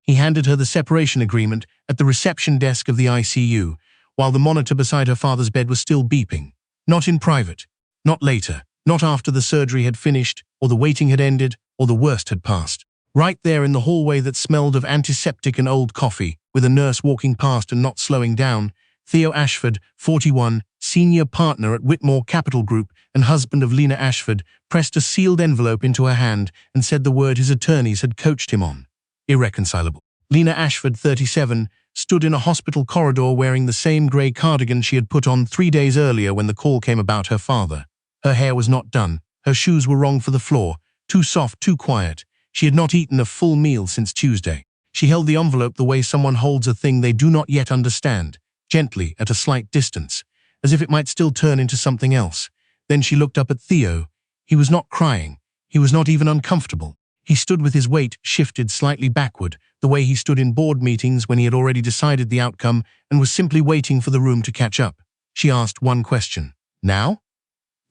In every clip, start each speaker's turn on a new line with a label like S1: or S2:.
S1: He handed her the separation agreement at the reception desk of the ICU, while the monitor beside her father's bed was still beeping. Not in private. Not later. Not after the surgery had finished, or the waiting had ended, or the worst had passed. Right there in the hallway that smelled of antiseptic and old coffee, with a nurse walking past and not slowing down, Theo Ashford, 41, senior partner at Whitmore Capital Group and husband of Lena Ashford, pressed a sealed envelope into her hand and said the word his attorneys had coached him on. Irreconcilable. Lena Ashford, 37, stood in a hospital corridor wearing the same grey cardigan she had put on 3 days earlier when the call came about her father. Her hair was not done. Her shoes were wrong for the floor, too soft, too quiet. She had not eaten a full meal since Tuesday. She held the envelope the way someone holds a thing they do not yet understand, gently, at a slight distance, as if it might still turn into something else. Then she looked up at Theo. He was not crying. He was not even uncomfortable. He stood with his weight shifted slightly backward, the way he stood in board meetings when he had already decided the outcome and was simply waiting for the room to catch up. She asked one question. Now?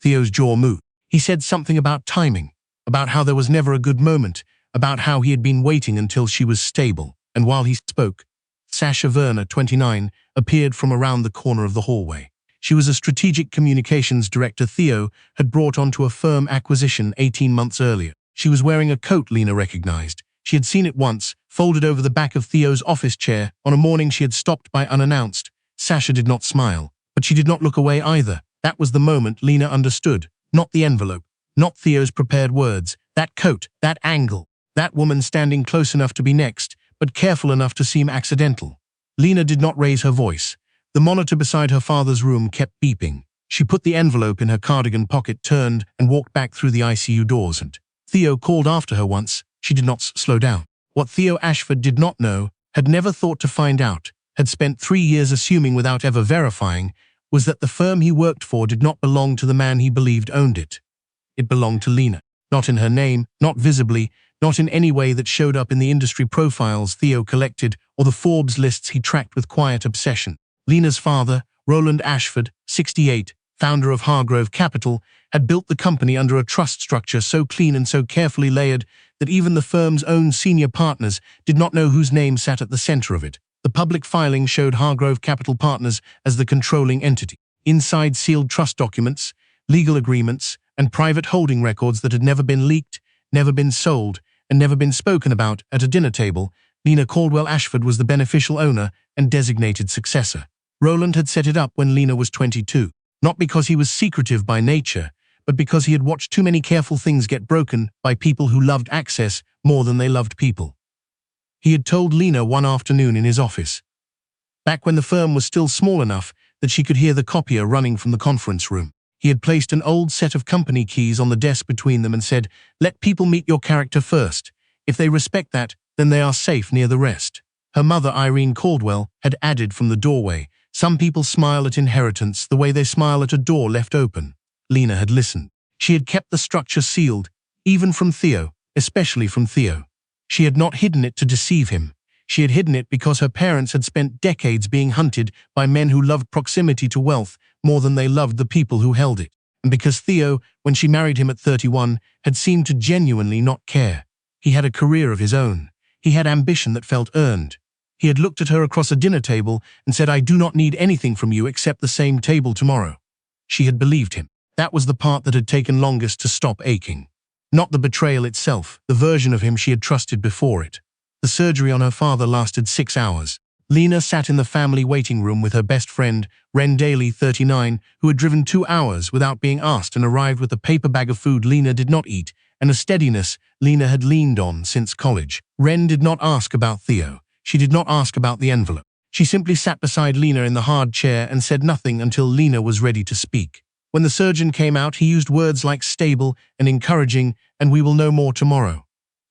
S1: Theo's jaw moved. He said something about timing, about how there was never a good moment, about how he had been waiting until she was stable. And while he spoke, Sasha Werner, 29, appeared from around the corner of the hallway. She was a strategic communications director Theo had brought onto a firm acquisition 18 months earlier. She was wearing a coat Lena recognized. She had seen it once, folded over the back of Theo's office chair, on a morning she had stopped by unannounced. Sasha did not smile, but she did not look away either. That was the moment Lena understood. Not the envelope, not Theo's prepared words, that coat, that angle, that woman standing close enough to be next, but careful enough to seem accidental. Lena did not raise her voice. The monitor beside her father's room kept beeping. She put the envelope in her cardigan pocket, turned, and walked back through the ICU doors. And Theo called after her once. She did not slow down. What Theo Ashford did not know, had never thought to find out, had spent 3 years assuming without ever verifying, was that the firm he worked for did not belong to the man he believed owned it. It belonged to Lena. Not in her name, not visibly, not in any way that showed up in the industry profiles Theo collected or the Forbes lists he tracked with quiet obsession. Lena's father, Roland Ashford, 68, founder of Hargrove Capital, had built the company under a trust structure so clean and so carefully layered that even the firm's own senior partners did not know whose name sat at the center of it. The public filing showed Hargrove Capital Partners as the controlling entity. Inside sealed trust documents, legal agreements, and private holding records that had never been leaked, never been sold, and never been spoken about at a dinner table, Lena Caldwell Ashford was the beneficial owner and designated successor. Roland had set it up when Lena was 22, not because he was secretive by nature, but because he had watched too many careful things get broken by people who loved access more than they loved people. He had told Lena one afternoon in his office, back when the firm was still small enough that she could hear the copier running from the conference room. He had placed an old set of company keys on the desk between them and said, "Let people meet your character first. If they respect that, then they are safe near the rest." Her mother, Irene Caldwell, had added from the doorway, "Some people smile at inheritance the way they smile at a door left open." Lena had listened. She had kept the structure sealed, even from Theo, especially from Theo. She had not hidden it to deceive him. She had hidden it because her parents had spent decades being hunted by men who loved proximity to wealth more than they loved the people who held it. And because Theo, when she married him at 31, had seemed to genuinely not care. He had a career of his own. He had ambition that felt earned. He had looked at her across a dinner table and said, "I do not need anything from you except the same table tomorrow." She had believed him. That was the part that had taken longest to stop aching. Not the betrayal itself, the version of him she had trusted before it. The surgery on her father lasted 6 hours. Lena sat in the family waiting room with her best friend, Ren Daly, 39, who had driven 2 hours without being asked and arrived with a paper bag of food Lena did not eat, and a steadiness Lena had leaned on since college. Ren did not ask about Theo. She did not ask about the envelope. She simply sat beside Lena in the hard chair and said nothing until Lena was ready to speak. When the surgeon came out, he used words like stable and encouraging, and "we will know more tomorrow."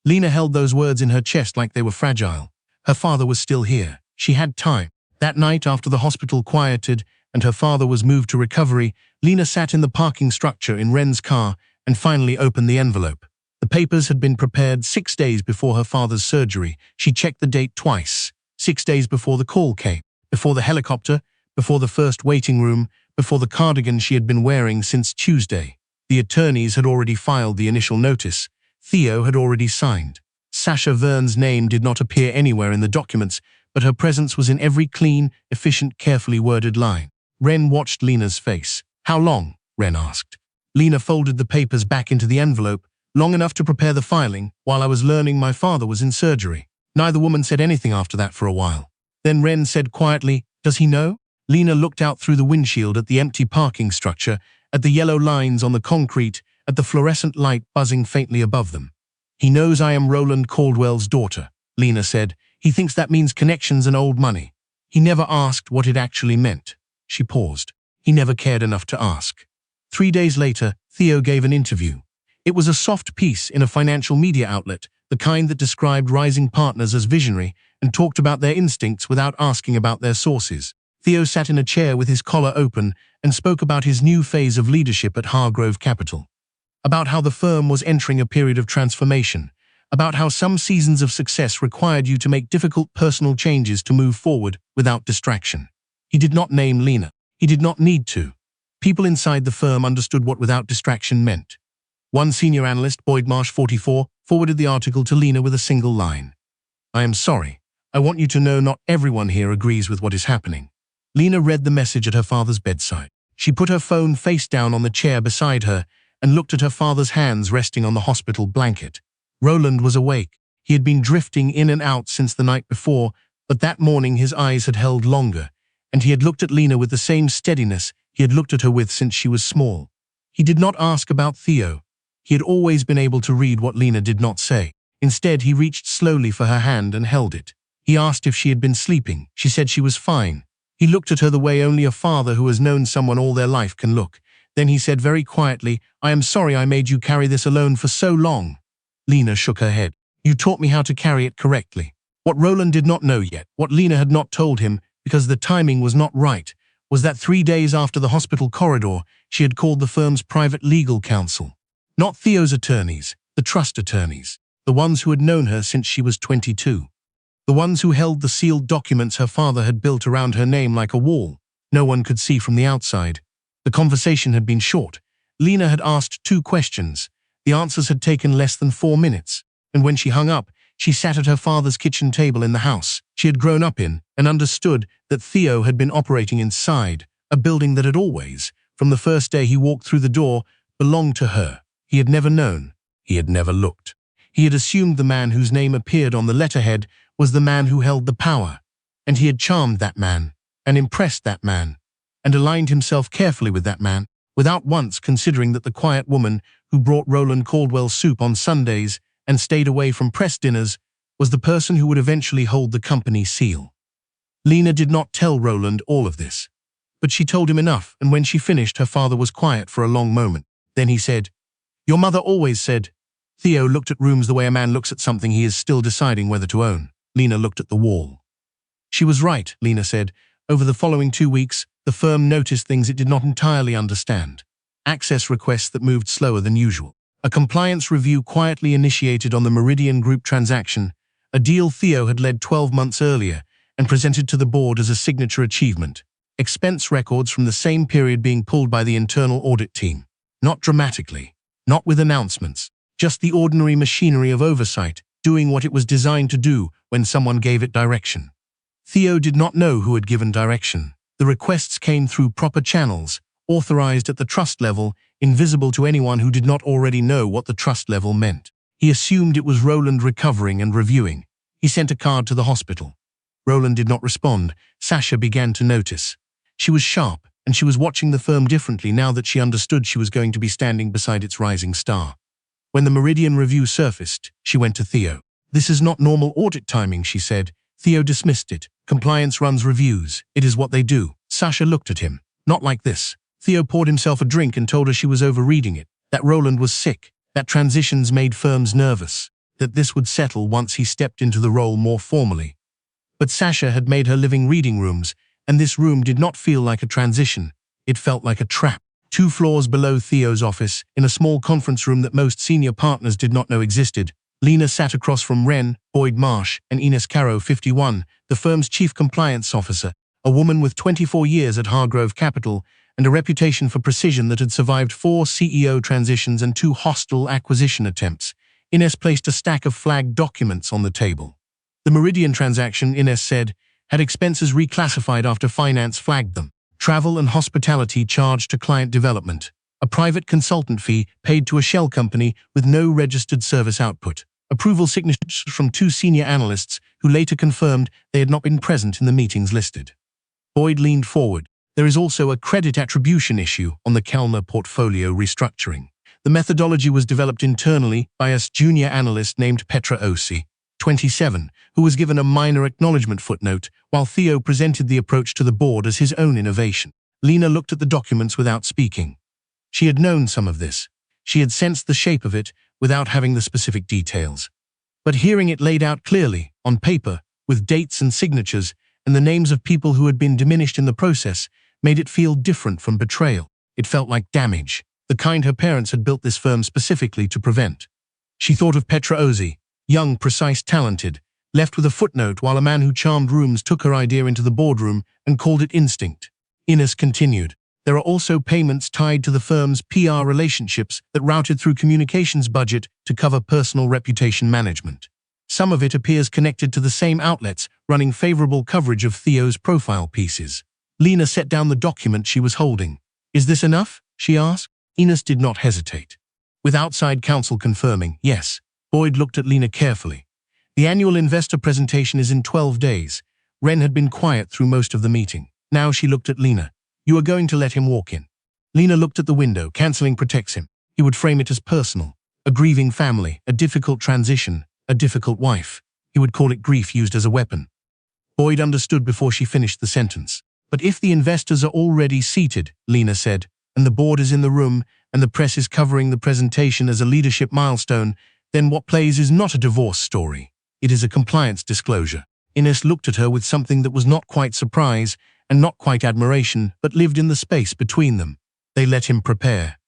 S1: Lena held those words in her chest like they were fragile. Her father was still here. She had time. That night, after the hospital quieted and her father was moved to recovery, Lena sat in the parking structure in Ren's car and finally opened the envelope. The papers had been prepared 6 days before her father's surgery. She checked the date twice. 6 days before the call came, before the helicopter, before the first waiting room, before the cardigan she had been wearing since Tuesday. The attorneys had already filed the initial notice. Theo had already signed. Sasha Verne's name did not appear anywhere in the documents, but her presence was in every clean, efficient, carefully worded line. Ren watched Lena's face. "How long?" Ren asked. Lena folded the papers back into the envelope, "Long enough to prepare the filing, while I was learning my father was in surgery." Neither woman said anything after that for a while. Then Ren said quietly, "Does he know?" Lena looked out through the windshield at the empty parking structure, at the yellow lines on the concrete, at the fluorescent light buzzing faintly above them. "He knows I am Roland Caldwell's daughter," Lena said. "He thinks that means connections and old money. He never asked what it actually meant." She paused. "He never cared enough to ask." 3 days later, Theo gave an interview. It was a soft piece in a financial media outlet, the kind that described rising partners as visionary and talked about their instincts without asking about their sources. Theo sat in a chair with his collar open and spoke about his new phase of leadership at Hargrove Capital. About how the firm was entering a period of transformation. About how some seasons of success required you to make difficult personal changes to move forward without distraction. He did not name Lena. He did not need to. People inside the firm understood what without distraction meant. One senior analyst, Boyd Marsh 44, forwarded the article to Lena with a single line. "I am sorry. I want you to know not everyone here agrees with what is happening." Lena read the message at her father's bedside. She put her phone face down on the chair beside her and looked at her father's hands resting on the hospital blanket. Roland was awake. He had been drifting in and out since the night before, but that morning his eyes had held longer, and he had looked at Lena with the same steadiness he had looked at her with since she was small. He did not ask about Theo. He had always been able to read what Lena did not say. Instead, he reached slowly for her hand and held it. He asked if she had been sleeping. She said she was fine. He looked at her the way only a father who has known someone all their life can look. Then he said very quietly, "I am sorry I made you carry this alone for so long." Lena shook her head. "You taught me how to carry it correctly." What Roland did not know yet, what Lena had not told him, because the timing was not right, was that 3 days after the hospital corridor, she had called the firm's private legal counsel. Not Theo's attorneys, the trust attorneys, the ones who had known her since she was 22. The ones who held the sealed documents her father had built around her name like a wall. No one could see from the outside. The conversation had been short. Lena had asked 2 questions. The answers had taken less than 4 minutes. And when she hung up, she sat at her father's kitchen table in the house she had grown up in and understood that Theo had been operating inside, a building that had always, from the first day he walked through the door, belonged to her. He had never known. He had never looked. He had assumed the man whose name appeared on the letterhead was the man who held the power, and he had charmed that man, and impressed that man, and aligned himself carefully with that man, without once considering that the quiet woman who brought Roland Caldwell soup on Sundays and stayed away from press dinners was the person who would eventually hold the company seal. Lena did not tell Roland all of this, but she told him enough, and when she finished, her father was quiet for a long moment. Then he said, "Your mother always said." Theo looked at rooms the way a man looks at something he is still deciding whether to own. Lena looked at the wall. "She was right," Lena said. Over the following 2 weeks, the firm noticed things it did not entirely understand. Access requests that moved slower than usual. A compliance review quietly initiated on the Meridian Group transaction, a deal Theo had led 12 months earlier and presented to the board as a signature achievement. Expense records from the same period being pulled by the internal audit team. Not dramatically, not with announcements, just the ordinary machinery of oversight, doing what it was designed to do when someone gave it direction. Theo did not know who had given direction. The requests came through proper channels, authorized at the trust level, invisible to anyone who did not already know what the trust level meant. He assumed it was Roland recovering and reviewing. He sent a card to the hospital. Roland did not respond. Sasha began to notice. She was sharp, and she was watching the firm differently now that she understood she was going to be standing beside its rising star. When the Meridian review surfaced, she went to Theo. "This is not normal audit timing," she said. Theo dismissed it. "Compliance runs reviews. It is what they do." Sasha looked at him. "Not like this." Theo poured himself a drink and told her she was overreading it, that Roland was sick, that transitions made firms nervous, that this would settle once he stepped into the role more formally. But Sasha had made her living reading rooms, and this room did not feel like a transition. It felt like a trap. 2 floors below Theo's office, in a small conference room that most senior partners did not know existed, Lena sat across from Ren, Boyd Marsh, and Ines Caro, 51, the firm's chief compliance officer, a woman with 24 years at Hargrove Capital and a reputation for precision that had survived 4 CEO transitions and 2 hostile acquisition attempts. Ines placed a stack of flagged documents on the table. The Meridian transaction, Ines said, had expenses reclassified after finance flagged them. Travel and hospitality charged to client development. A private consultant fee paid to a shell company with no registered service output. Approval signatures from 2 senior analysts who later confirmed they had not been present in the meetings listed. Boyd leaned forward. There is also a credit attribution issue on the Kellner portfolio restructuring. The methodology was developed internally by a junior analyst named Petra Osi, 27, who was given a minor acknowledgement footnote, while Theo presented the approach to the board as his own innovation. Lena looked at the documents without speaking. She had known some of this. She had sensed the shape of it without having the specific details. But hearing it laid out clearly, on paper, with dates and signatures, and the names of people who had been diminished in the process, made it feel different from betrayal. It felt like damage, the kind her parents had built this firm specifically to prevent. She thought of Petra Osi, young, precise, talented, left with a footnote while a man who charmed rooms took her idea into the boardroom and called it instinct. Ines continued. There are also payments tied to the firm's PR relationships that routed through communications budget to cover personal reputation management. Some of it appears connected to the same outlets running favorable coverage of Theo's profile pieces. Lena set down the document she was holding. Is this enough? She asked. Ines did not hesitate. With outside counsel confirming, yes. Boyd looked at Lena carefully. The annual investor presentation is in 12 days. Wren had been quiet through most of the meeting. Now she looked at Lena. You are going to let him walk in. Lena looked at the window. Cancelling protects him. He would frame it as personal. A grieving family, a difficult transition, a difficult wife. He would call it grief used as a weapon. Boyd understood before she finished the sentence. But if the investors are already seated, Lena said, and the board is in the room, and the press is covering the presentation as a leadership milestone, then what plays is not a divorce story. It is a compliance disclosure. Ines looked at her with something that was not quite surprise and not quite admiration, but lived in the space between them. They let him prepare.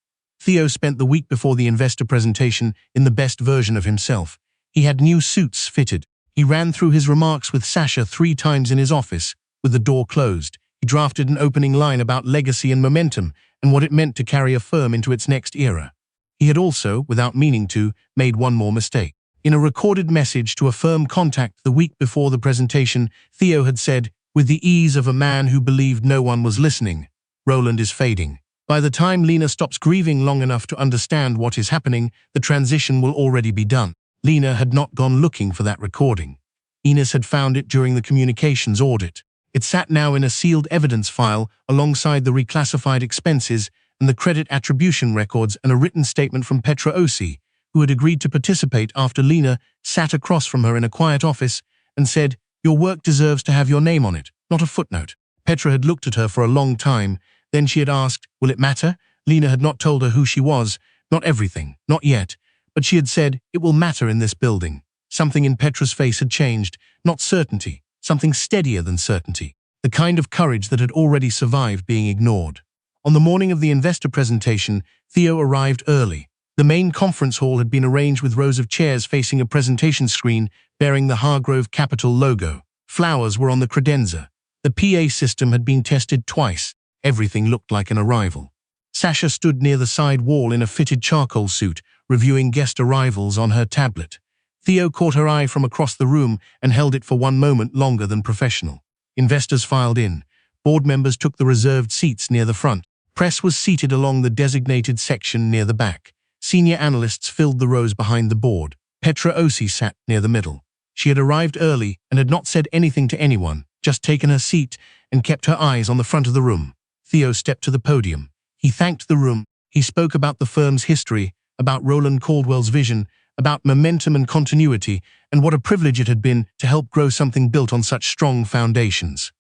S1: Theo spent the week before the investor presentation in the best version of himself. He had new suits fitted. He ran through his remarks with Sasha 3 times in his office, with the door closed. He drafted an opening line about legacy and momentum and what it meant to carry a firm into its next era. He had also, without meaning to, made one more mistake. In a recorded message to a firm contact the week before the presentation, Theo had said, with the ease of a man who believed no one was listening, Roland is fading. By the time Lena stops grieving long enough to understand what is happening, the transition will already be done. Lena had not gone looking for that recording. Ines had found it during the communications audit. It sat now in a sealed evidence file alongside the reclassified expenses and the credit attribution records and a written statement from Petra Osi, who had agreed to participate after Lena sat across from her in a quiet office and said, "Your work deserves to have your name on it, not a footnote." Petra had looked at her for a long time. Then she had asked, "Will it matter?" Lena had not told her who she was, not everything, not yet, but she had said, "It will matter in this building." Something in Petra's face had changed, not certainty, something steadier than certainty, the kind of courage that had already survived being ignored. On the morning of the investor presentation, Theo arrived early. The main conference hall had been arranged with rows of chairs facing a presentation screen bearing the Hargrove Capital logo. Flowers were on the credenza. The PA system had been tested twice. Everything looked like an arrival. Sasha stood near the side wall in a fitted charcoal suit, reviewing guest arrivals on her tablet. Theo caught her eye from across the room and held it for one moment longer than professional. Investors filed in. Board members took the reserved seats near the front. Press was seated along the designated section near the back. Senior analysts filled the rows behind the board. Petra Osi sat near the middle. She had arrived early and had not said anything to anyone, just taken her seat and kept her eyes on the front of the room. Theo stepped to the podium. He thanked the room. He spoke about the firm's history, about Roland Caldwell's vision, about momentum and continuity, and what a privilege it had been to help grow something built on such strong foundations.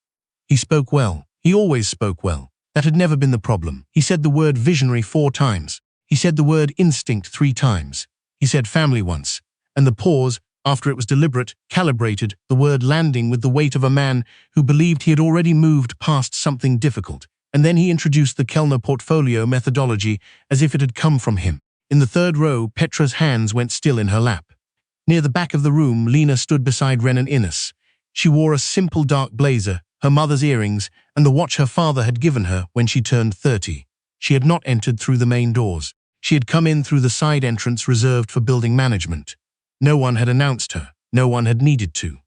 S1: He spoke well. He always spoke well. That had never been the problem. He said the word visionary 4 times. He said the word instinct 3 times. He said family once. And the pause, after it was deliberate, calibrated, the word landing with the weight of a man who believed he had already moved past something difficult. And then he introduced the Kellner portfolio methodology as if it had come from him. In the third row, Petra's hands went still in her lap. Near the back of the room, Lena stood beside Ren and Ines. She wore a simple dark blazer, her mother's earrings, and the watch her father had given her when she turned 30. She had not entered through the main doors. She had come in through the side entrance reserved for building management. No one had announced her. No one had needed to.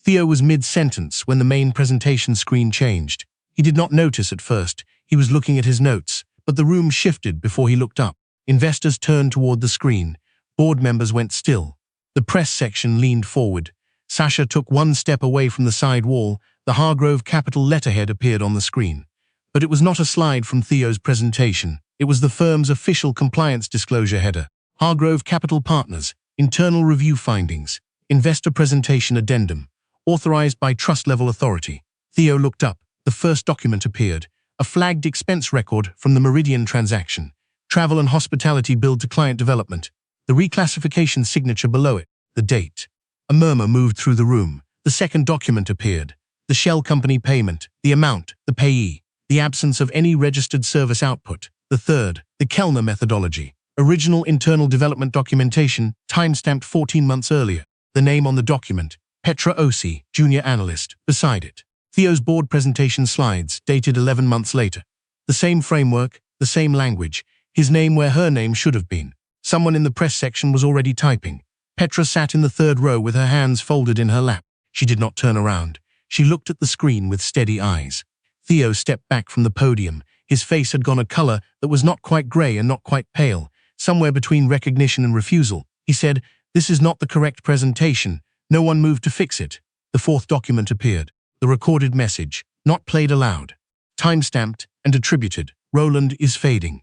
S1: Theo was mid-sentence when the main presentation screen changed. He did not notice at first. He was looking at his notes, but the room shifted before he looked up. Investors turned toward the screen. Board members went still. The press section leaned forward. Sasha took one step away from the side wall. The Hargrove Capital letterhead appeared on the screen. But it was not a slide from Theo's presentation. It was the firm's official compliance disclosure header. Hargrove Capital Partners, Internal Review Findings, Investor Presentation Addendum, authorized by trust-level authority. Theo looked up. The first document appeared, a flagged expense record from the Meridian transaction, travel and hospitality billed to client development, the reclassification signature below it, the date. A murmur moved through the room. The second document appeared, the shell company payment, the amount, the payee, the absence of any registered service output. The third, the Kellner methodology, original internal development documentation, timestamped 14 months earlier. The name on the document, Petra Osi, junior analyst, beside it. Theo's board presentation slides, dated 11 months later. The same framework, the same language, his name where her name should have been. Someone in the press section was already typing. Petra sat in the third row with her hands folded in her lap. She did not turn around. She looked at the screen with steady eyes. Theo stepped back from the podium. His face had gone a color that was not quite gray and not quite pale, somewhere between recognition and refusal. He said, "This is not the correct presentation." No one moved to fix it. The fourth document appeared. The recorded message, not played aloud. Time-stamped and attributed. Roland is fading.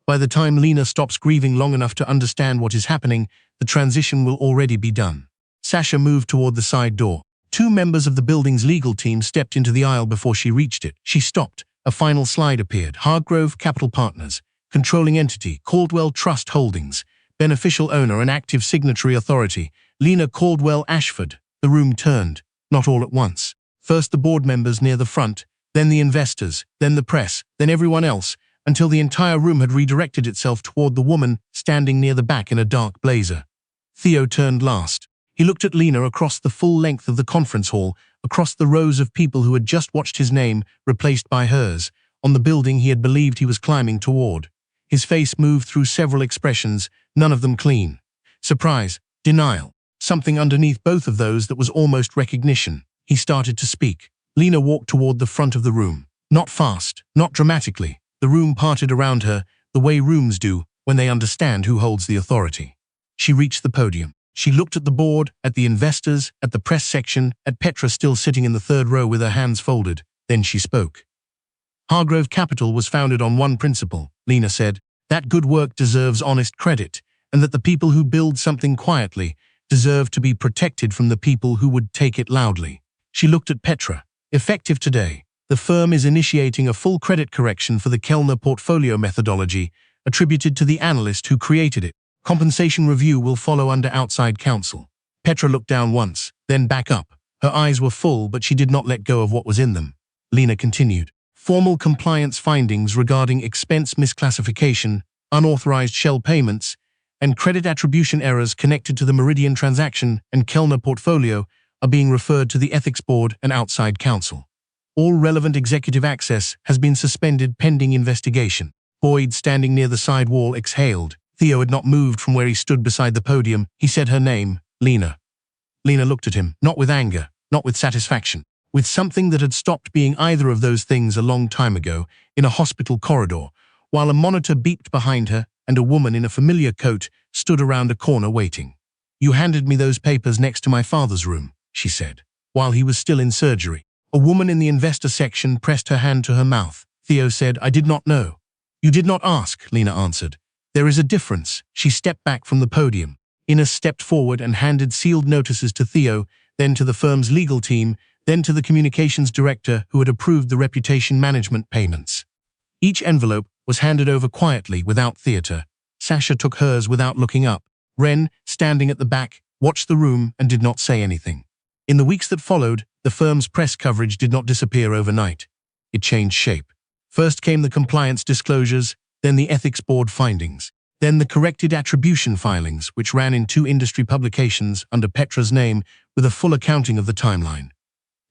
S1: By the time Lena stops grieving long enough to understand what is happening, the transition will already be done. Sasha moved toward the side door. Two members of the building's legal team stepped into the aisle before she reached it. She stopped. A final slide appeared. Hargrove Capital Partners, controlling entity, Caldwell Trust Holdings, beneficial owner and active signatory authority, Lena Caldwell Ashford. The room turned, not all at once. First the board members near the front, then the investors, then the press, then everyone else, until the entire room had redirected itself toward the woman standing near the back in a dark blazer. Theo turned last. He looked at Lena across the full length of the conference hall, across the rows of people who had just watched his name replaced by hers, on the building he had believed he was climbing toward. His face moved through several expressions, none of them clean. Surprise, denial, something underneath both of those that was almost recognition. He started to speak. Lena walked toward the front of the room. Not fast, not dramatically. The room parted around her, the way rooms do when they understand who holds the authority. She reached the podium. She looked at the board, at the investors, at the press section, at Petra still sitting in the third row with her hands folded. Then she spoke. Hargrove Capital was founded on one principle, Lena said, that good work deserves honest credit, and that the people who build something quietly deserve to be protected from the people who would take it loudly. She looked at Petra. Effective today, the firm is initiating a full credit correction for the Kellner portfolio methodology, attributed to the analyst who created it. Compensation review will follow under outside counsel. Petra looked down once, then back up. Her eyes were full, but she did not let go of what was in them. Lena continued. Formal compliance findings regarding expense misclassification, unauthorized shell payments, and credit attribution errors connected to the Meridian transaction and Kellner portfolio are being referred to the Ethics Board and outside counsel. All relevant executive access has been suspended pending investigation. Boyd, standing near the side wall, exhaled. Theo had not moved from where he stood beside the podium. He said her name, Lena. Lena looked at him, not with anger, not with satisfaction, with something that had stopped being either of those things a long time ago, in a hospital corridor, while a monitor beeped behind her and a woman in a familiar coat stood around a corner waiting. "You handed me those papers next to my father's room," she said, while he was still in surgery. A woman in the investor section pressed her hand to her mouth. Theo said, "I did not know." "You did not ask," Lena answered. "There is a difference." She stepped back from the podium. Innes stepped forward and handed sealed notices to Theo, then to the firm's legal team, then to the communications director who had approved the reputation management payments. Each envelope was handed over quietly, without theater. Sasha took hers without looking up. Ren, standing at the back, watched the room and did not say anything. In the weeks that followed, the firm's press coverage did not disappear overnight. It changed shape. First came the compliance disclosures, then the ethics board findings, then the corrected attribution filings, which ran in 2 industry publications under Petra's name with a full accounting of the timeline.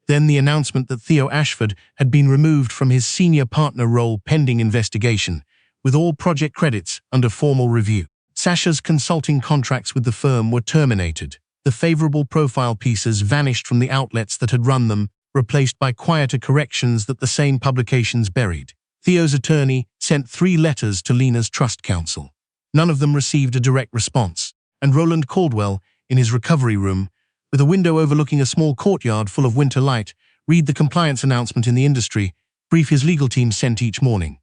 S1: Then the announcement that Theo Ashford had been removed from his senior partner role pending investigation, with all project credits under formal review. Sasha's consulting contracts with the firm were terminated. The favorable profile pieces vanished from the outlets that had run them, replaced by quieter corrections that the same publications buried. Theo's attorney sent 3 letters to Lena's trust counsel. None of them received a direct response, and Roland Caldwell, in his recovery room, with a window overlooking a small courtyard full of winter light, read the compliance announcement in the industry brief his legal team sent each morning.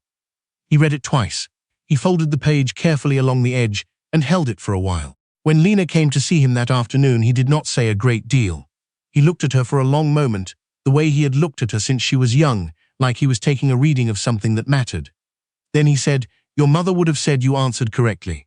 S1: He read it twice. He folded the page carefully along the edge and held it for a while. When Lena came to see him that afternoon, he did not say a great deal. He looked at her for a long moment, the way he had looked at her since she was young, like he was taking a reading of something that mattered. Then he said, "Your mother would have said you answered correctly."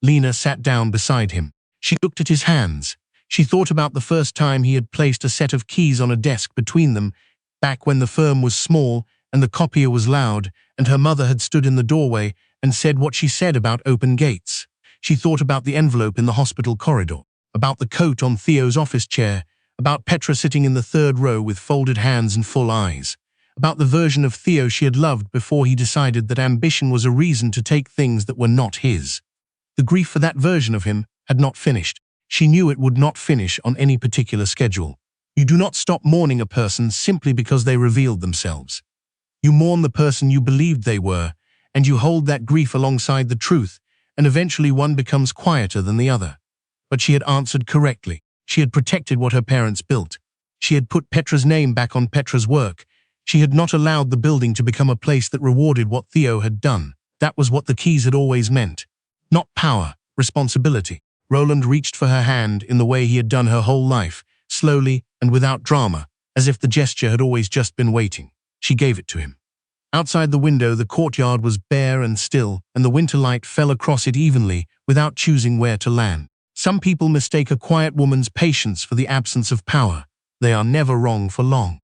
S1: Lena sat down beside him. She looked at his hands. She thought about the first time he had placed a set of keys on a desk between them, back when the firm was small and the copier was loud, and her mother had stood in the doorway and said what she said about open gates. She thought about the envelope in the hospital corridor, about the coat on Theo's office chair, about Petra sitting in the 3rd row with folded hands and full eyes, about the version of Theo she had loved before he decided that ambition was a reason to take things that were not his. The grief for that version of him had not finished. She knew it would not finish on any particular schedule. You do not stop mourning a person simply because they revealed themselves. You mourn the person you believed they were, and you hold that grief alongside the truth, and eventually one becomes quieter than the other. But she had answered correctly. She had protected what her parents built. She had put Petra's name back on Petra's work. She had not allowed the building to become a place that rewarded what Theo had done. That was what the keys had always meant. Not power, responsibility. Roland reached for her hand in the way he had done her whole life, slowly and without drama, as if the gesture had always just been waiting. She gave it to him. Outside the window, the courtyard was bare and still, and the winter light fell across it evenly, without choosing where to land. Some people mistake a quiet woman's patience for the absence of power. They are never wrong for long.